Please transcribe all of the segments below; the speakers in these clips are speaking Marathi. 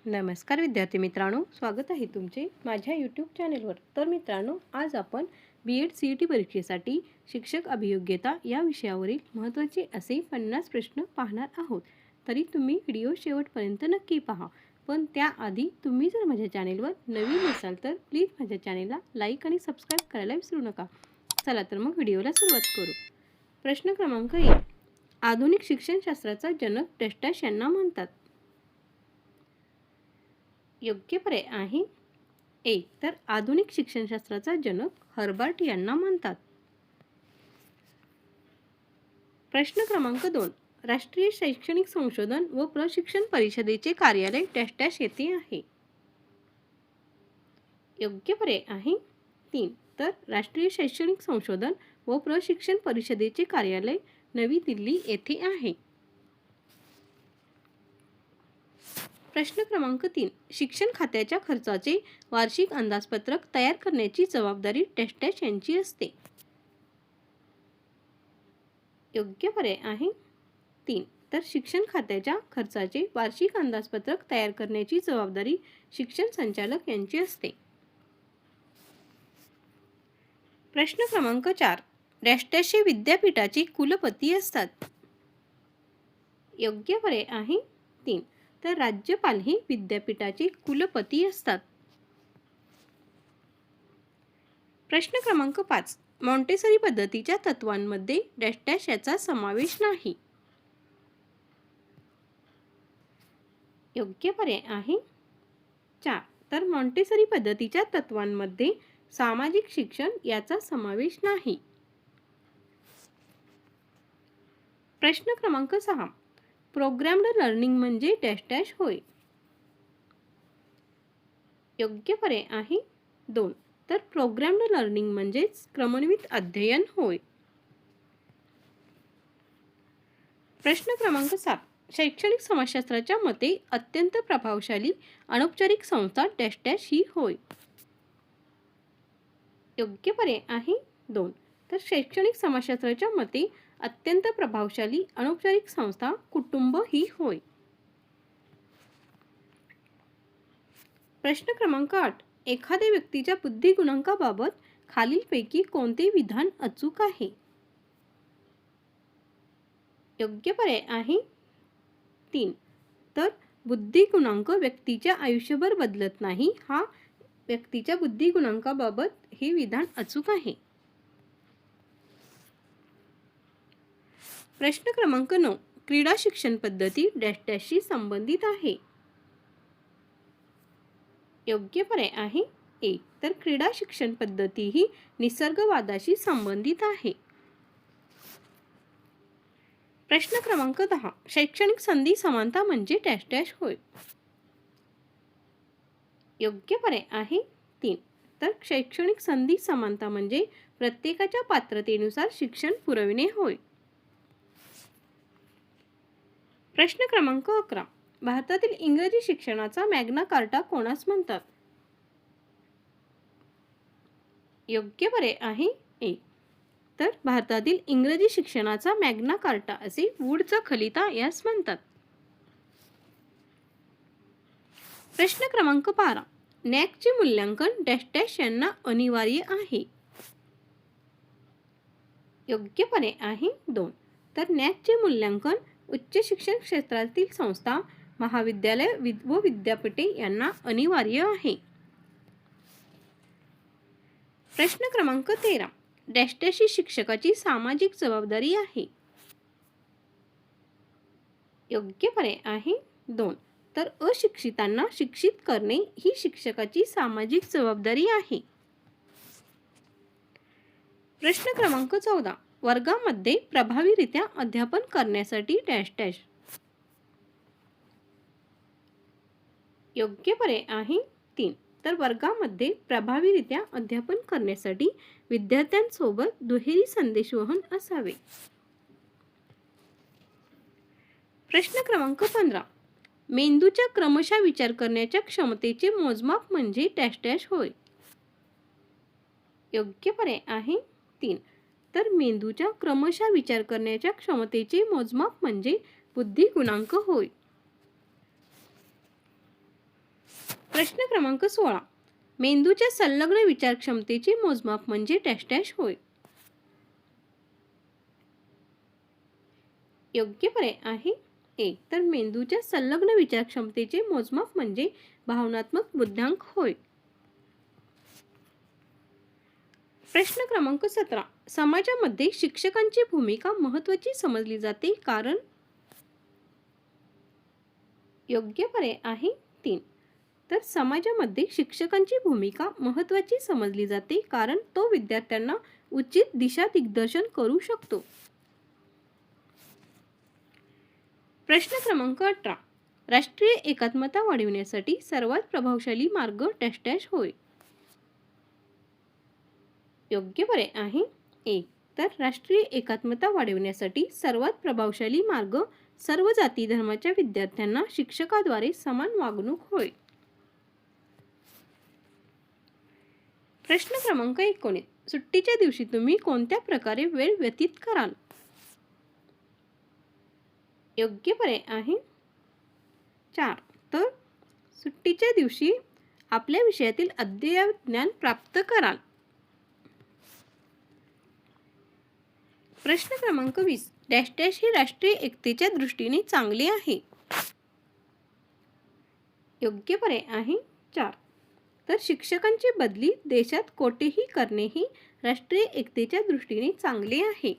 नमस्कार विद्यार्थी मित्रांनो, स्वागत आहे तुमचे माझ्या यूट्यूब चॅनेलवर। तर मित्रांनो, आज आपण BEd CET परीक्षेसाठी शिक्षक अभियोग्यता या विषयावरील महत्त्वाचे असे 50 प्रश्न पाहणार आहोत। तरी तुम्ही व्हिडिओ शेवटपर्यंत नक्की पहा। पण त्याआधी तुम्ही जर माझ्या चॅनेलवर नवीन असाल तर प्लीज माझ्या चॅनेलला लाईक आणि सबस्क्राईब करायला विसरू नका। चला तर मग व्हिडिओला सुरुवात करू। प्रश्न क्रमांक 1, आधुनिक शिक्षणशास्त्राचा जनक डॅश यांना म्हणतात। योग्य पर्याय आहे एक, तर आधुनिक शिक्षणशास्त्राचा जनक हर्बर्ट यांना म्हणतात। प्रश्न क्रमांक 2, राष्ट्रीय शैक्षणिक संशोधन व प्रशिक्षण परिषदेचे कार्यालय डॅश डॅश येथे आहे। योग्य पर्याय आहे 3, तर राष्ट्रीय शैक्षणिक संशोधन व प्रशिक्षण परिषदेचे कार्यालय नवी दिल्ली येथे आहे। प्रश्न क्रमांक 3, शिक्षण खात्याच्या खर्चाचे वार्षिक अंदाजपत्रक तयार करण्याची जबाबदारी डॅश डॅश यांची असते। योग्य पर्याय आहे 3, तर शिक्षण खात्याच्या खर्चाचे वार्षिक अंदाजपत्रक तयार करण्याची जबाबदारी शिक्षण संचालक यांची असते। प्रश्न क्रमांक 4, डॅश डॅश हे विद्यापीठाचे कुलपती असतात। योग्य पर्याय आहे 3, तर राज्यपाल हे विद्यापीठाचे कुलपती असतात। प्रश्न क्रमांक 5, मॉन्टेसरी पद्धतीच्या तत्वांमध्ये डॅश डॅश याचा समावेश नाही। योग्य पर्याय आहे 4, तर मॉन्टेसरी पद्धतीच्या तत्वांमध्ये सामाजिक शिक्षण याचा समावेश नाही। प्रश्न क्रमांक 6, प्रोग्राम्ड लर्निंग म्हणजे डॅश डॅश होय। योग्य पर्याय आहे 2, तर प्रोग्राम्ड लर्निंग म्हणजे क्रमन्वित अध्ययन होय। प्रश्न क्रमांक 7, शैक्षणिक समाजशास्त्राच्या मते अत्यंत प्रभावशाली अनौपचारिक संस्था डॅश डॅश ही होय। योग्य पर्याय आहे 2, तर शैक्षणिक समाजशास्त्राच्या मते अत्यंत प्रभावशाली अनौपचारिक संस्था कुटुंब ही होय। प्रश्न क्रमांक 8, एखाद्या व्यक्तीच्या बुद्धी गुणांकाबाबत खालीलपैकी कोणते विधान अचूक आहे। योग्य पर्याय आहे 3, तर बुद्धी गुणांक व्यक्तीच्या आयुष्यभर बदलत नाही, हा व्यक्तीच्या बुद्धी गुणांकाबाबत हे विधान अचूक आहे। प्रश्न क्रमांक 9, क्रीडा शिक्षण पद्धती डॅश डॅशशी संबंधित आहे। योग्य पर्याय आहे 1, तर क्रीडा शिक्षण पद्धती ही निसर्गवादाशी संबंधित आहे। प्रश्न क्रमांक 10, शैक्षणिक संधी समानता म्हणजे डॅश डॅश होय। योग्य पर्याय आहे 3, तर शैक्षणिक संधी समानता म्हणजे प्रत्येकाच्या पात्रतेनुसार शिक्षण पुरविणे होय। प्रश्न क्रमांक 11, भारतातील इंग्रजी शिक्षणाचा मॅग्ना कार्टा कोणास म्हणतात। योग्य पर्याय आहे 1, तर भारतातील इंग्रजी शिक्षणाचा मॅग्ना कार्टा असे वूडचा खलिता यास म्हणतात। प्रश्न क्रमांक 12, नॅकचे मूल्यांकन डॅश डॅश यांना अनिवार्य आहे। योग्य पर्याय आहे 2, तर नॅकचे मूल्यांकन उच्च शिक्षण क्षेत्रातील संस्था, महाविद्यालय व विद्यापीठे यांना अनिवार्य आहे। प्रश्न क्रमांक 13, डॅश डॅश ही शिक्षकाची सामाजिक जबाबदारी आहे। योग्य पर्याय आहे 2, तर अशिक्षितांना शिक्षित करणे ही शिक्षकाची सामाजिक जबाबदारी आहे। प्रश्न क्रमांक 14, वर्गामध्ये प्रभावीरित्या अध्यापन करण्यासाठी डॅश डॅश। योग्य पर्याय आहे 3, तर वर्गामध्ये प्रभावीरित्या अध्यापन करण्यासाठी विद्यार्थ्यांसोबत दुहेरी संदेशवहन असावे। प्रश्न क्रमांक 15, मेंदूच्या क्रमशः विचार करण्याच्या क्षमतेचे मोजमाप म्हणजे डॅश डॅश होय। योग्य पर्याय आहे 3, तर मेंदूच्या क्रमशः विचार करण्याच्या क्षमतेचे मोजमाप म्हणजे बुद्धी गुणांक होय। प्रश्न क्रमांक 16. मेंदूच्या संलग्न विचारक्षमतेचे मोजमाप म्हणजे डॅश डॅश होय. योग्य पर्याय आहे 1. तर मेंदूच्या संलग्न विचारक्षमतेचे मोजमाप म्हणजे भावनात्मक बुद्ध्यांक होय. प्रश्न क्रमांक 17. समाजामध्ये शिक्षकांची भूमिका महत्त्वाची समजली जाते कारण. योग्य पर्याय आहे 3. तर समाजामध्ये शिक्षकांची भूमिका महत्त्वाची समजली जाते कारण तो विद्यार्थ्यांना उचित दिशा दिग्दर्शन करू शकतो. प्रश्न क्रमांक 18. राष्ट्रीय एकात्मता वाढविण्यासाठी सर्वात प्रभावशाली मार्ग डॅश डॅश होय. योग्य पर्याय आहे 1. तर राष्ट्रीय एकात्मता वाढविण्यासाठी सर्वात प्रभावशाली मार्ग सर्व जाती धर्माच्या विद्यार्थ्यांना शिक्षकाद्वारे समान वागणूक होय. प्रश्न क्रमांक 19. सुट्टीच्या दिवशी तुम्ही कोणत्या प्रकारे वेळ व्यतीत कराल. योग्य पर्याय आहे 4. तर सुट्टीच्या दिवशी आपल्या विषयातील अद्ययावत ज्ञान प्राप्त कराल. प्रश्न क्रमांक 20. डॅश डॅश हे राष्ट्रीय एकतेच्या दृष्टीने चांगले आहे. योग्य पर्याय आहे 4. तर शिक्षकांची बदली देशात कोठेही करणे ही राष्ट्रीय एकतेच्या दृष्टीने चांगले आहे.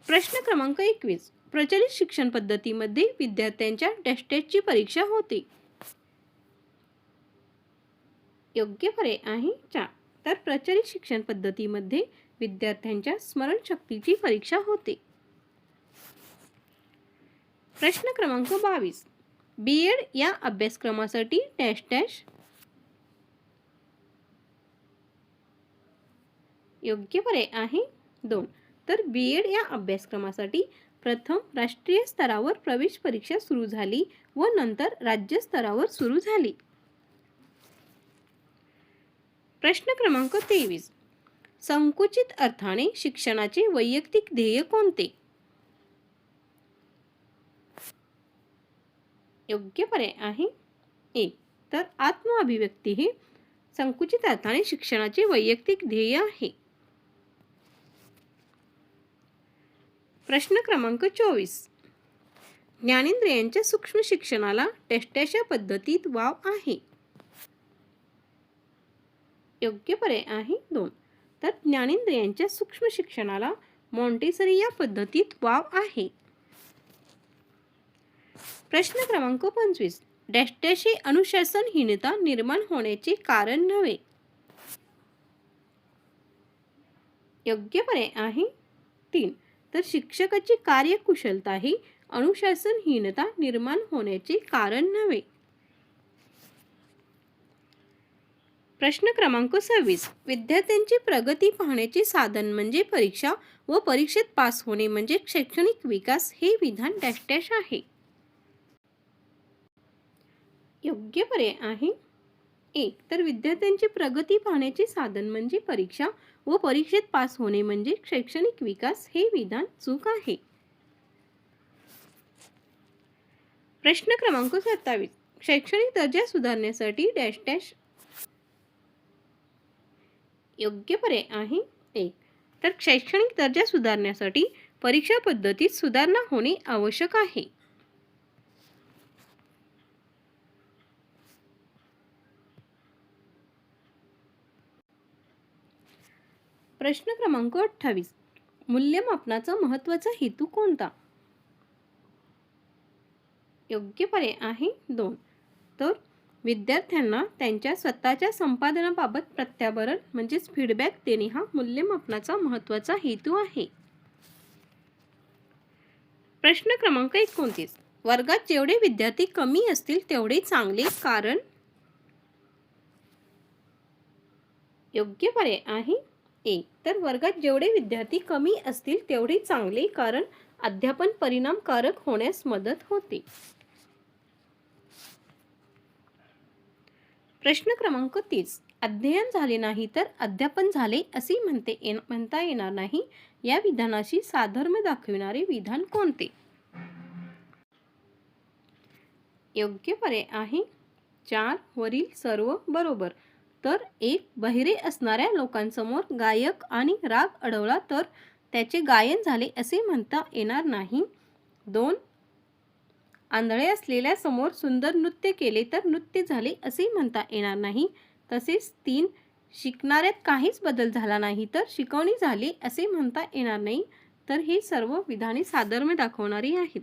प्रश्न क्रमांक 21. प्रचलित शिक्षण पद्धतीमध्ये विद्यार्थ्यांच्या डॅश डॅशची परीक्षा होते. योग्य पर्याय आहे 4. तर प्रचलित शिक्षण पद्धतीमध्ये विद्यार्थ्यांच्या स्मरणशक्तीची परीक्षा होते. प्रश्न क्रमांक 22. B.Ed या अभ्यासक्रमासाठी डॅश डॅश. योग्य पर्याय आहे 2. तर B.Ed या अभ्यासक्रमासाठी प्रथम राष्ट्रीय स्तरावर प्रवेश परीक्षा सुरू झाली व नंतर राज्य स्तरावर सुरू झाली. प्रश्न क्रमांक 23. संकुचित अर्थाने शिक्षणाचे वैयक्तिक ध्येय कोणते. योग्य पर्याय आहे 1. तर आत्मअभिव्यक्ती हे संकुचित अर्थाने शिक्षणाचे वैयक्तिक ध्येय आहे. प्रश्न क्रमांक 24. ज्ञानेंद्रियांच्या सूक्ष्म शिक्षणाला डॅश डॅश या पद्धतीत वाव आहे. योग्य पर्याय आहे 2. तर ज्ञानेंद्रियांच्या सूक्ष्म शिक्षणाला मॉन्टेसरी या पद्धतीत वाव आहे. प्रश्न क्रमांक 25. डॅश डॅश हे अनुशासनहीनता निर्माण होण्याचे कारण नव्हे. योग्य पर्याय आहे 3. तर शिक्षकाची कार्यकुशलता ही अनुशासनहीनता निर्माण होण्याचे कारण नव्हे. प्रश्न क्रमांक 26. विद्यार्थ्यांची प्रगती पाहण्याचे साधन म्हणजे परीक्षा व परीक्षेत पास होणे म्हणजे शैक्षणिक विकास हे विधान डॅश डॅश आहे. योग्य पर्याय आहे 1. तर विद्यार्थ्यांची प्रगती पाहण्याचे साधन म्हणजे परीक्षा व परीक्षेत पास होणे म्हणजे शैक्षणिक विकास हे विधान चूक आहे. प्रश्न क्रमांक 27. शैक्षणिक दर्जा सुधारण्यासाठी डॅश डॅश. योग्य पर्याय आहे 1. तर शैक्षणिक दर्जा सुधारण्यासाठी परीक्षा पद्धतीत सुधारणा होणे आवश्यक आहे. प्रश्न क्रमांक 28. मूल्यमापनाचा महत्त्वाचा हेतू कोणता. योग्य पर्याय आहे 2. तर विद्यार्थ्यांना त्यांच्या स्वतःच्या संपादनाबाबत प्रत्याभरण म्हणजेच फीडबॅक देणे हा मूल्यमापनाचा महत्त्वाचा हेतू आहे. प्रश्न क्रमांक 29. वर्गात जेवढे विद्यार्थी कमी असतील तेवढे चांगले कारण. योग्य पर्याय आहे 1. तर वर्गात जेवढे विद्यार्थी कमी असतील तेवढे चांगले कारण अध्यापन परिणामकारक होण्यास मदत होते. प्रश्न क्रमांक 30. अध्ययन झाले नाही तर अध्यापन झाले असे म्हणता येणार नाही. या विधानाशी साधर्म्य दाखविणारे विधान कोणते. योग्य पर्याय आहे 4 वरील सर्व बरोबर. तर 1 बहिरे असणाऱ्या लोकांसमोर गायक आणि राग अडवला तर त्याचे गायन झाले असे म्हणता येणार नाही. 2 आंधळे असलेल्या समोर सुंदर नृत्य केले तर नृत्य झाले असे म्हणता येणार नाही. तसेच 3 शिकणाऱ्यात काहीच बदल झाला नाही तर शिकवणी झाली असे म्हणता येणार नाही. तर ही सर्व विधाने साधर्म्य दाखवणारी आहेत.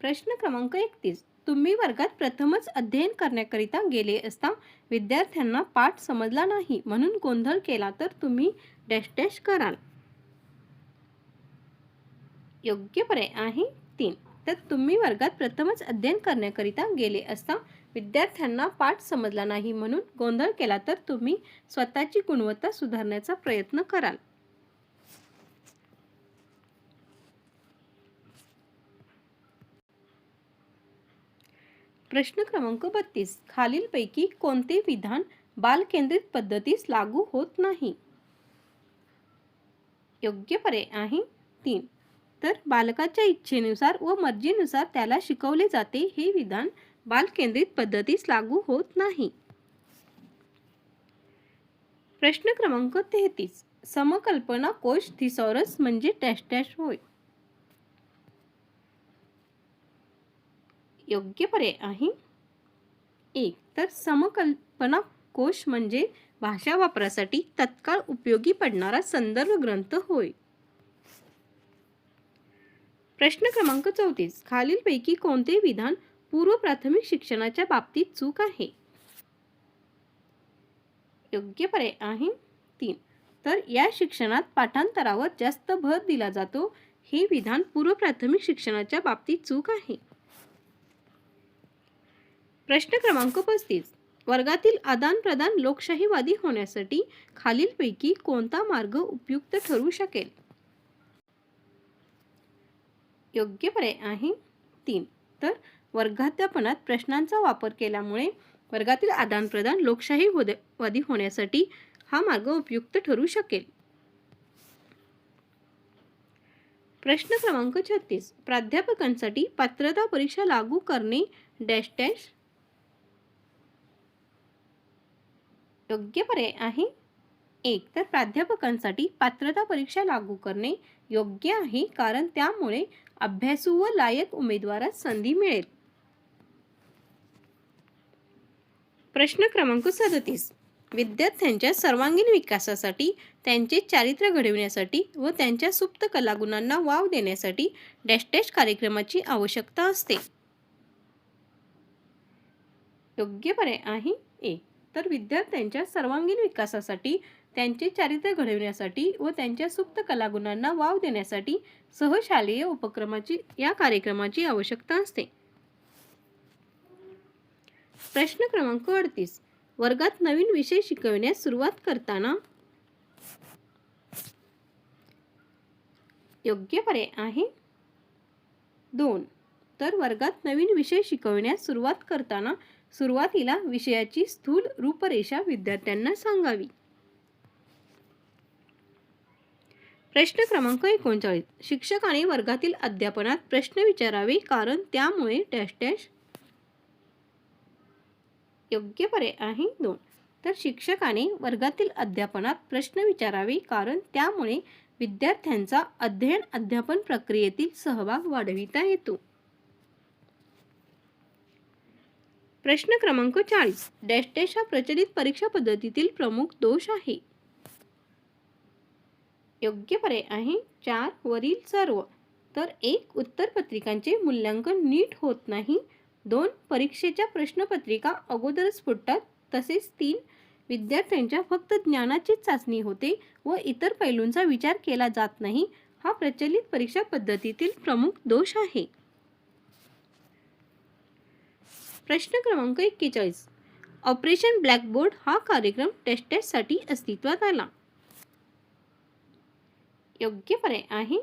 प्रश्न क्रमांक 31. तुम्ही वर्गात प्रथमच अध्ययन करण्याकरिता गेले असता विद्यार्थ्यांना पाठ समजला नाही म्हणून गोंधळ केला तर तुम्ही डॅश डॅश कराल. योग्य पर्याय आहे 3. तर तुम्ही वर्गात प्रथमच अध्ययन करण्याकरिता गेले असता विद्यार्थ्यांना पाठ समजला नाही म्हणून गोंधळ केला तर तुम्ही स्वतःची गुणवत्ता सुधारण्याचा प्रयत्न कराल. प्रश्न क्रमांक 32. खालीलपैकी कोणते विधान बालकेंद्रित पद्धतीस लागू होत नाही? योग्य पर्याय आहे 3. तर बालकाच्या इच्छेनुसार व मर्जीनुसार त्याला शिकवले जाते हे विधान बालकेंद्रित पद्धतीस लागू होत नाही. प्रश्न क्रमांक 33. समकल्पना कोश थिसॉरस म्हणजे डॅश डॅश होय. योग्य पर्याय आहे 1. तर समकल्पना कोश म्हणजे भाषा वापरासाठी तत्काळ उपयोगी पडणारा संदर्भ ग्रंथ होय. प्रश्न क्रमांक 34. खालीलपैकी कोणते विधान पूर्व प्राथमिक शिक्षणाच्या बाबतीत चूक आहे? योग्य पर्याय आहे 3. तर या शिक्षणात पाठांतरावर जास्त भर दिला जातो हे विधान पूर्व प्राथमिक शिक्षणाच्या बाबतीत चूक आहे. प्रश्न क्रमांक 35. वर्गातील आदान-प्रदान लोकशाहीवादी होण्यासाठी खालीलपैकी कोणता मार्ग उपयुक्त ठरू शकेल? योग्य पर्याय आहे 3. तर वर्गाध्यापनात प्रश्नांचा वापर केल्यामुळे वर्गातील आदान-प्रदान लोकशाहीवादी होण्यासाठी हा मार्ग उपयुक्त ठरू शकेल. प्रश्न क्रमांक 36. प्राध्यापकांसाठी पात्रता परीक्षा लागू करणे डॅश डॅश. योग्य पर्याय आहे 1. तर प्राध्यापकांसाठी पात्रता परीक्षा लागू करणे योग्य आहे कारण त्यामुळे अभ्यासू व लायक उमेदवारास संधी मिळेल. प्रश्न क्रमांक 37. विद्यार्थ्यांच्या सर्वांगीण विकासासाठी त्यांचे चारित्र्य घडविण्यासाठी व त्यांच्या सुप्त कलागुणांना वाव देण्यासाठी डॅश डॅश कार्यक्रमाची आवश्यकता असते. योग्य पर्याय आहे 1. तर विद्यार्थ्यांच्या सर्वांगीण विकासासाठी त्यांचे चारित्र्य घडविण्यासाठी व त्यांच्या सुप्त कलागुणांना वाव देण्यासाठी सहशालेय उपक्रमाची या कार्यक्रमाची आवश्यकता असते. प्रश्न क्रमांक 38. वर्गात नवीन विषय शिकवण्यास सुरुवात करताना योग्य पर्याय आहे 2. तर वर्गात नवीन विषय शिकवण्यास सुरुवात करताना सुरुवातीला विषयाची स्थूल रूपरेषा विद्यार्थ्यांना सांगावी. प्रश्न क्रमांक 39. शिक्षकाने वर्गातील अध्यापनात प्रश्न विचारावे कारण त्यामुळे डॅश डॅश. योग्य पर्याय आहे 2. तर शिक्षकाने वर्गातील अध्यापनात प्रश्न विचारावे कारण त्यामुळे विद्यार्थ्यांचा अध्ययन अध्यापन प्रक्रियेतील सहभाग वाढविता येतो. प्रश्न क्रमांक 40. डॅश डॅश हा प्रचलित परीक्षा पद्धतीतील प्रमुख दोष आहे. योग्य पर्याय आहे 4 वरील सर्व. तर 1. उत्तरपत्रिकांचे मूल्यांकन नीट होत नाही. 2. परीक्षेच्या प्रश्नपत्रिका अगोदरच फुटतात. तसेच 3. विद्यार्थ्यांच्या फक्त ज्ञानाचीच चाचणी होते व इतर पैलूंचा विचार केला जात नाही. हा प्रचलित परीक्षा पद्धतीतील प्रमुख दोष आहे. प्रश्न क्रमांक 41. ऑपरेशन ब्लॅकबोर्ड हा कार्यक्रम डॅश डॅशसाठी अस्तित्वात आला. योग्य पर्याय आहे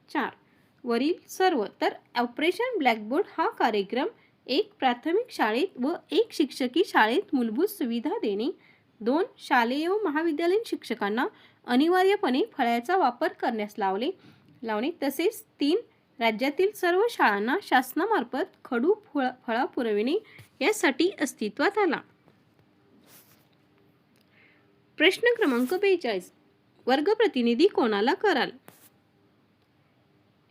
4 वरील सर्व. तर ऑपरेशन ब्लॅकबोर्ड हा कार्यक्रम एक प्राथमिक शाळेत व एक शिक्षकी शाळेत मूलभूत सुविधा देणे, 2 शालेय व महाविद्यालयीन शिक्षकांना अनिवार्यपणे फळ्याचा वापर करण्यास लावले लावणे. तसेच 3 राज्यातील सर्व शाळांना शासनामार्फत खडू फळा पुरविणे यासाठी अस्तित्वात आला. प्रश्न क्रमांक 42. वर्ग प्रतिनिधी कोणाला कराल?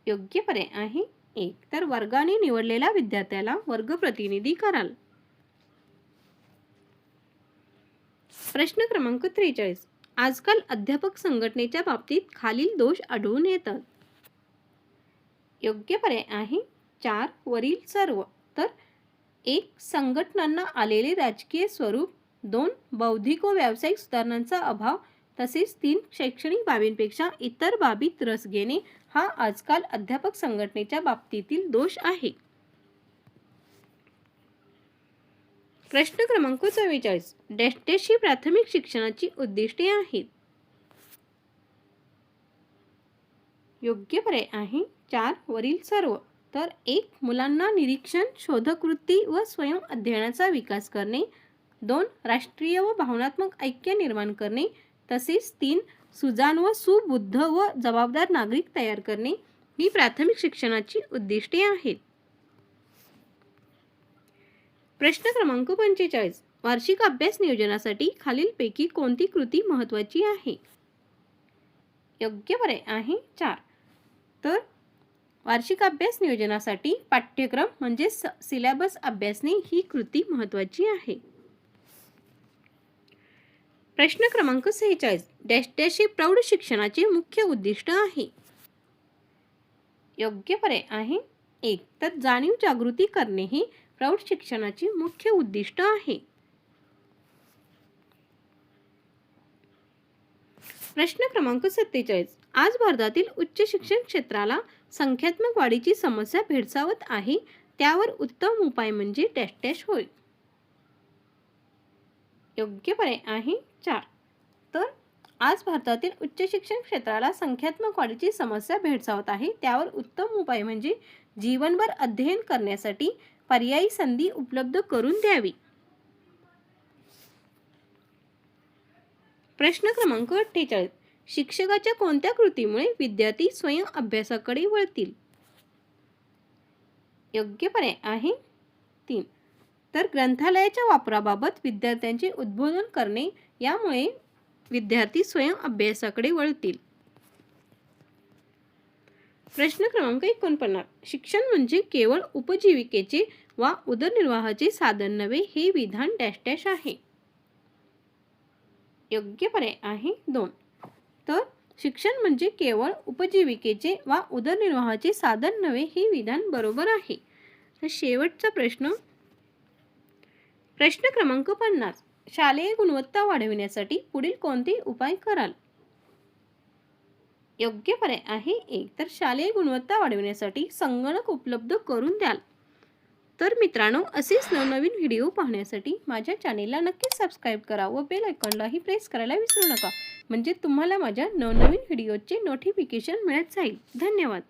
योग्य पर्याय आहे 1. तर वर्गाने निवडलेल्या विद्यार्थ्याला वर्ग प्रतिनिधी कराल. प्रश्न क्रमांक 43. आजकाल अध्यापक संघटनेच्या बाबतीत खालील दोष आढळून येतात. योग्य पर्याय आहे 4. वरील सर्व. तर 1. संघटनांना आलेले राजकीय स्वरूप. 2. बौद्धिक व व्यावसायिक सुधारणांचा अभाव. तसेच 3. शैक्षणिक बाबींपेक्षा इतर बाबीत रस घेणे हा आजकाल अध्यापक संघटनेच्या बाबतीतील दोष आहे. प्रश्न क्रमांक 44. डॅशची प्राथमिक शिक्षणाची उद्दिष्टे आहेत. योग्य पर्याय आहे 4. वरील सर्व. तर 1. मुलांना निरीक्षण, शोधकृती व स्वयं अध्ययनाचा विकास करणे. 2. राष्ट्रीय व भावनात्मक ऐक्य निर्माण करणे. तसेच 3. सुजाण व सुबुद्ध व जबाबदार नागरिक तयार करणे ही प्राथमिक शिक्षणाची उद्दिष्टे आहेत. प्रश्न क्रमांक 45. वार्षिक अभ्यास नियोजनासाठी खालीलपैकी कोणती कृती महत्त्वाची आहे? योग्य पर्याय आहे 4. तर वार्षिक अभ्यास नियोजनासाठी पाठ्यक्रम म्हणजे सिलेबस अभ्यासणे ही कृती महत्त्वाची आहे. प्रश्न क्रमांक 46. डॅशची प्रौढ शिक्षणाचे मुख्य उद्दिष्ट आहे. योग्य पर्याय आहे 1. तर जाणीव जागृती करणे हे प्रौढ शिक्षणाचे मुख्य उद्दिष्ट आहे. प्रश्न क्रमांक 47. आज भारतातील उच्च शिक्षण क्षेत्राला संख्यात्मक वाढीची समस्या भेडसावत आहे. त्यावर उत्तम उपाय म्हणजे डॅश होय. योग्य पर्याय आहे 4. तर आज भारतातील उच्च शिक्षण क्षेत्राला संख्यात्मक वाढीची समस्या भेडसावत आहे. त्यावर उत्तम उपाय म्हणजे जीवनभर अध्ययन करण्यासाठी पर्यायी संधी उपलब्ध करून द्यावी. प्रश्न क्रमांक 48. शिक्षकाच्या कोणत्या कृतीमुळे विद्यार्थी स्वयं अभ्यासाकडे वळतील? योग्य पर्याय आहे 3. तर ग्रंथालयाच्या वापराबाबत विद्यार्थ्यांचे उद्बोधन करणे यामुळे विद्यार्थी स्वयं अभ्यासाकडे वळतील. प्रश्न क्रमांक 49. शिक्षण म्हणजे केवळ उपजीविकेचे वा उदरनिर्वाहाचे साधन नव्हे हे विधान डॅश आहे. योग्य पर्याय आहे 2. तर शिक्षण म्हणजे केवळ उपजीविकेचे वा उदरनिर्वाहाचे साधन नव्हे हे विधान बरोबर आहे. तर शेवटचा प्रश्न क्रमांक 50. शालेय गुणवत्ता वाढविण्यासाठी पुढील कोणते उपाय कराल? योग्य पर्याय आहे 1. तर शालेय गुणवत्ता वाढविण्यासाठी संगणक उपलब्ध करून द्याल. तर मित्रांनो, असेच नवनवीन व्हिडिओ पाहण्यासाठी माझ्या चॅनेलला नक्कीच सबस्क्राईब करा व बेल आयकॉनलाही प्रेस करायला विसरू नका, म्हणजे तुम्हाला माझ्या नवनवीन व्हिडिओचे नोटिफिकेशन मिळत जाईल. धन्यवाद.